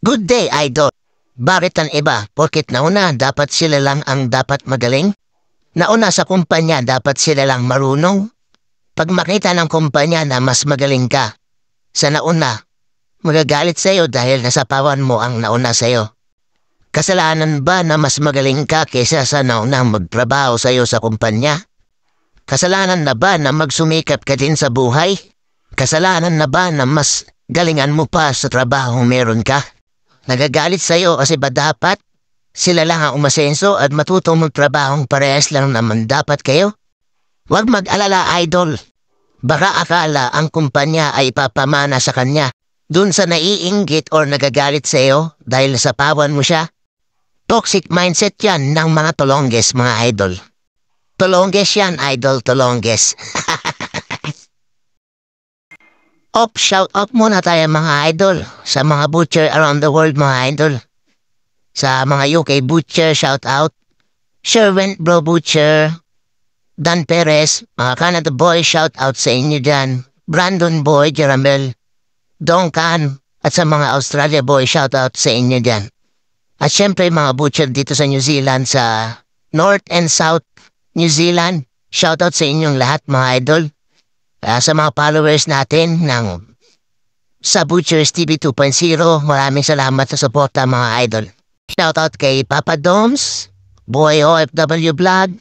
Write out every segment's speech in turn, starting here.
Good day, idol. Bakit ang iba? Porket nauna, dapat sila lang ang dapat magaling? Nauna sa kumpanya, dapat sila lang marunong? Pag makita ng kumpanya na mas magaling ka sa nauna, magagalit sa'yo dahil nasapawan mo ang nauna sa'yo. Kasalanan ba na mas magaling ka kaysa sa naunang magtrabaho sa'yo sa kumpanya? Kasalanan na ba na magsumikap ka din sa buhay? Kasalanan na ba na mas galingan mo pa sa trabaho meron ka? Nagagalit sa'yo kasi ba dapat sila lang ang umasenso at matutong magtrabahong parehas lang naman dapat kayo? Huwag mag-alala, idol. Baka akala ang kumpanya ay papamana sa kanya dun sa naiinggit or nagagalit sa'yo dahil nasapawan mo siya. Toxic mindset yan ng mga tolongges, mga idol. Tolongges yan, idol, tolongges. Shout out muna tayo mga idol sa mga butcher around the world, mga idol. Sa mga UK butcher, shout out. Sherwin Bro Butcher, Dan Perez, mga Canada Boy, shout out sa inyo dyan. Brandon Boy, Jaramel, Dongkan, at sa mga Australia Boy, shout out sa inyo dyan. At syempre mga butcher dito sa New Zealand, sa North and South New Zealand, shout out sa inyong lahat mga idol. Sa mga followers natin sa Butchers TV 2.0, maraming salamat sa suporta mga idol. Shoutout kay Papa Doms, Boy OFW Vlog,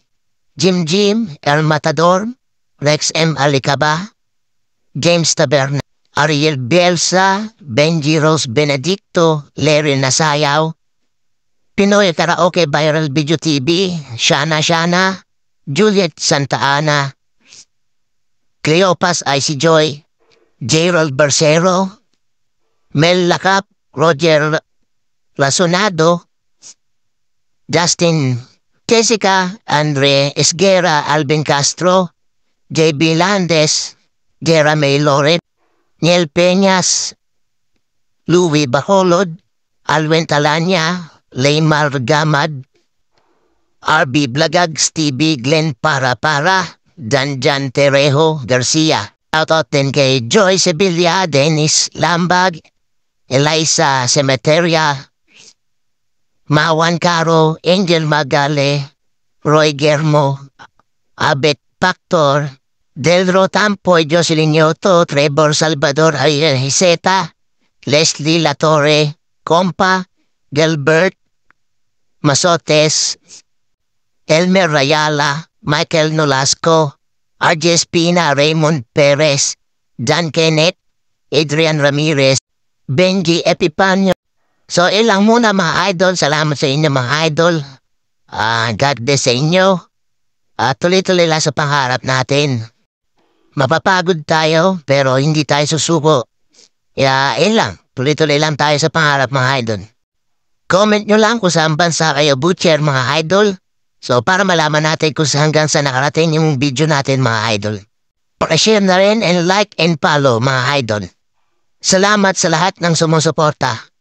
Jim, El Matador, Rex M. Alicaba, James Taberna, Ariel Bielsa, Benji Rose Benedicto, Larry Nasayaw, Pinoy Karaoke Viral Video TV, Shana, Juliet Santa Ana, Cleopas Icy Joy, Gerald Barcero, Mel Lacap, Roger Lasonado, Justin, Jessica, Andre Esguera, Alvin Castro, JB Landes, Gera May Loret, Niel Peñas, Louie Bacolod, Alwin Talanya, Leymar Gamad, RB Blagags TV, Glenn Para, Danjan Terejo Garcia. Shoutout din kay Joy Sevilla, Dennis Lambag, Eliza Cemeteria, Mawan Caro, Angel Magale, Roy Germo, Abet Pactor, Delro Tampoy, Jocelyn Yoto, Trevor Salvador Hiseta, Leslie Latorre, Compa, Gilbert Masotes, Elmer Rayala, Michael Nolasco, RJ Espina, Raymond Perez, Dan Kenneth, Adrian Ramirez, Benji Epipanyo. So ilang muna mga idol, salamat sa inyo mga idol. God bless sa inyo. Tuloy-tuloy lang sa pangarap natin. Mapapagod tayo pero hindi tayo susuko. Ilang, tuloy-tuloy lang tayo sa pangarap mga idol. Comment nyo lang kung saan bansa kayo butcher mga idol. So para malaman natin kung hanggang sa nakarating yung video natin mga idol. Pakishare na rin and like and follow mga idol. Salamat sa lahat ng sumusuporta.